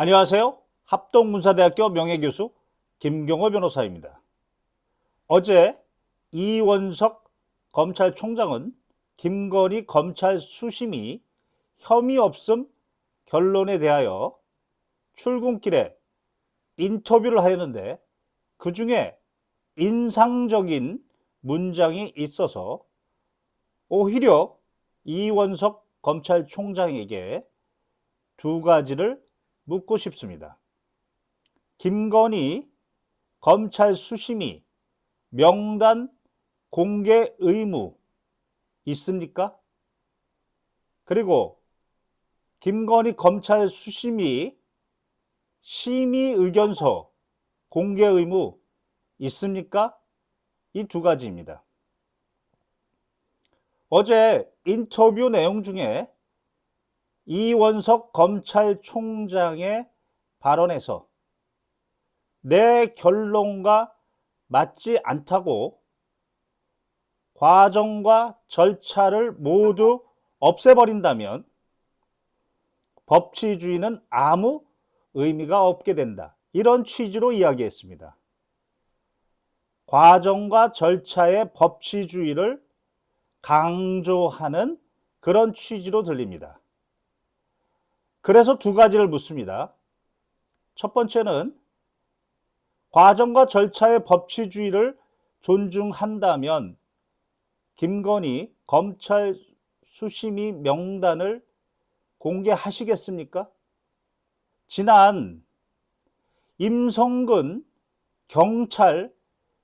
안녕하세요. 합동문사대학교 명예교수 김경호 변호사입니다. 어제 이원석 검찰총장은 김건희 검찰 수심이 혐의 없음 결론에 대하여 출근길에 인터뷰를 하였는데 그 중에 인상적인 문장이 있어서 오히려 이원석 검찰총장에게 두 가지를 묻고 싶습니다. 김건희 검찰 수심이 명단 공개 의무 있습니까? 그리고 김건희 검찰 수심이 심의 의견서 공개 의무 있습니까? 이 두 가지입니다. 어제 인터뷰 내용 중에 이원석 검찰총장의 발언에서 내 결론과 맞지 않다고 과정과 절차를 모두 없애버린다면 법치주의는 아무 의미가 없게 된다. 이런 취지로 이야기했습니다. 과정과 절차의 법치주의를 강조하는 그런 취지로 들립니다. 그래서 두 가지를 묻습니다. 첫 번째는 과정과 절차의 법치주의를 존중한다면 김건희 검찰 수심의 명단을 공개하시겠습니까? 지난 임성근 경찰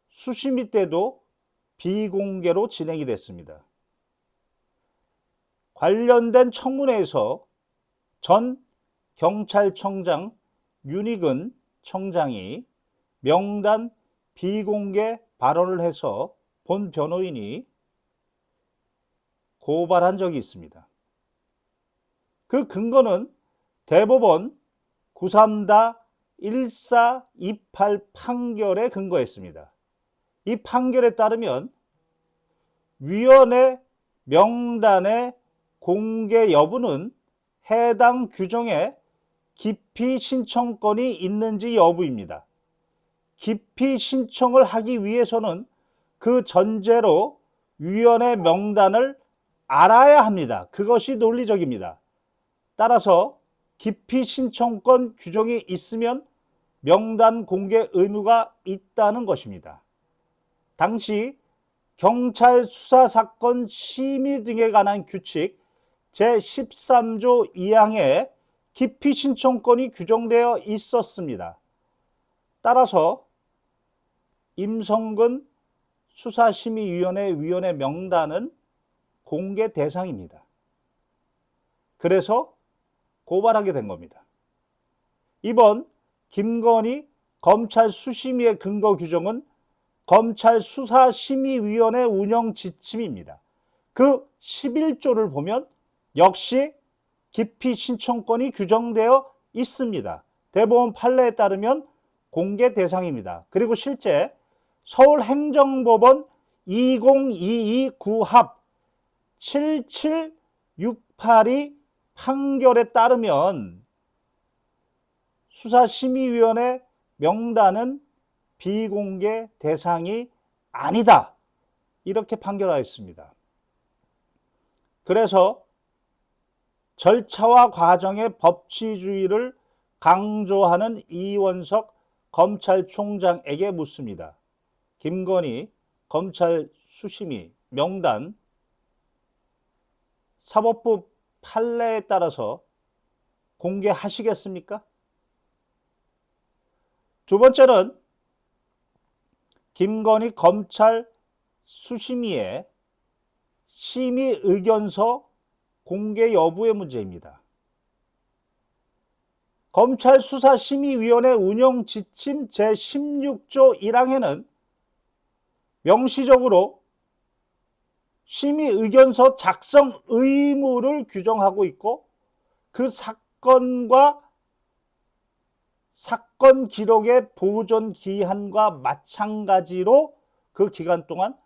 수심위 때도 비공개로 진행이 됐습니다. 관련된 청문회에서 전 경찰청장 윤익은 청장이 명단 비공개 발언을 해서 본 변호인이 고발한 적이 있습니다. 그 근거는 대법원 93-1428 판결에 근거했습니다. 이 판결에 따르면 위원회 명단의 공개 여부는 해당 규정에 기피 신청권이 있는지 여부입니다. 기피 신청을 하기 위해서는 그 전제로 위원회 명단을 알아야 합니다. 그것이 논리적입니다. 따라서 기피 신청권 규정이 있으면 명단 공개 의무가 있다는 것입니다. 당시 경찰 수사사건 심의 등에 관한 규칙 제13조 2항에 기피 신청권이 규정되어 있었습니다. 따라서 임성근 수사심의위원회 위원회 명단은 공개 대상입니다. 그래서 고발하게 된 겁니다. 이번 김건희 검찰 수심위의 근거 규정은 검찰 수사심의위원회 운영 지침입니다. 그 11조를 보면 역시 기피 신청권이 규정되어 있습니다. 대법원 판례에 따르면 공개 대상입니다. 그리고 실제 서울행정법원 2022 구합 7768이 판결에 따르면 수사심의위원회 명단은 비공개 대상이 아니다. 이렇게 판결하였습니다. 그래서 절차와 과정의 법치주의를 강조하는 이원석 검찰총장에게 묻습니다. 김건희 검찰 수심위 명단 사법부 판례에 따라서 공개하시겠습니까? 두 번째는 김건희 검찰 수심위의 심의 의견서 공개 여부의 문제입니다. 검찰 수사심의위원회 운영 지침 제16조 1항에는 명시적으로 심의 의견서 작성 의무를 규정하고 있고 그 사건과 사건 기록의 보존 기한과 마찬가지로 그 기간 동안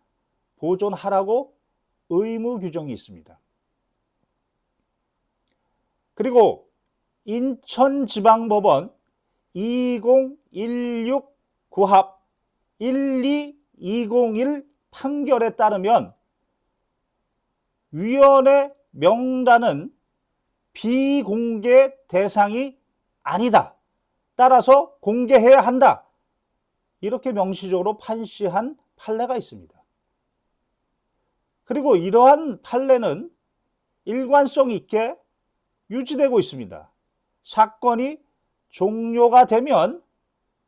보존하라고 의무 규정이 있습니다. 그리고 인천지방법원 2016 구합 12201 판결에 따르면 위원회 명단은 비공개 대상이 아니다. 따라서 공개해야 한다. 이렇게 명시적으로 판시한 판례가 있습니다. 그리고 이러한 판례는 일관성 있게 유지되고 있습니다. 사건이 종료가 되면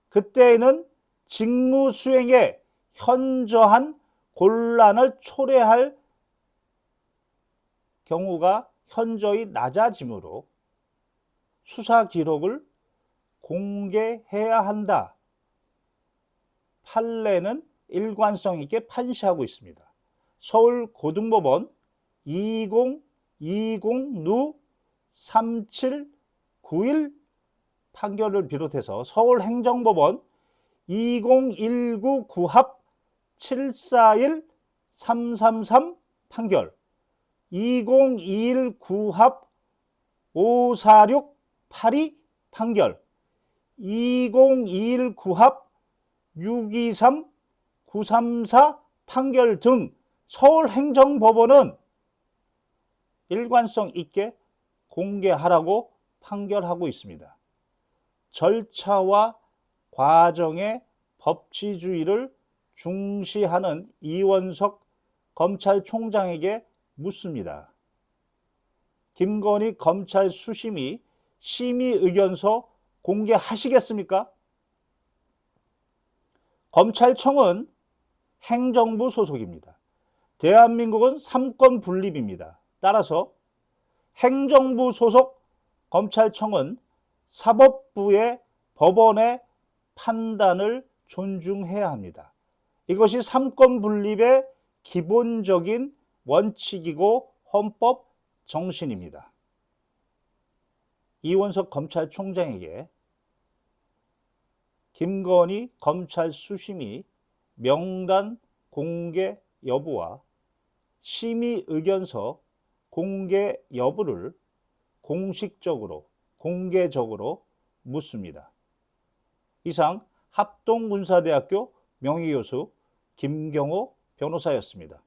그때에는 직무 수행에 현저한 곤란을 초래할 경우가 현저히 낮아지므로 수사 기록을 공개해야 한다. 판례는 일관성 있게 판시하고 있습니다. 서울고등법원 2020누 3791 판결을 비롯해서 서울행정법원 2019 구합 741 333 판결, 2021 구합 546 82 판결, 2021 구합 623 934 판결 등 서울행정법원은 일관성 있게 공개하라고 판결하고 있습니다. 절차와 과정의 법치주의를 중시하는 이원석 검찰총장에게 묻습니다. 김건희 검찰 수심이 심의의견서 공개하시겠습니까? 검찰청은 행정부 소속입니다. 대한민국은 삼권 분립입니다. 따라서 행정부 소속 검찰청은 사법부의 법원의 판단을 존중해야 합니다. 이것이 삼권 분립의 기본적인 원칙이고 헌법 정신입니다. 이원석 검찰총장에게 김건희 검찰 수심이 명단 공개 여부와 심의 의견서 공개 여부를 공식적으로 공개적으로 묻습니다. 이상 합동군사대학교 명예교수 김경호 변호사였습니다.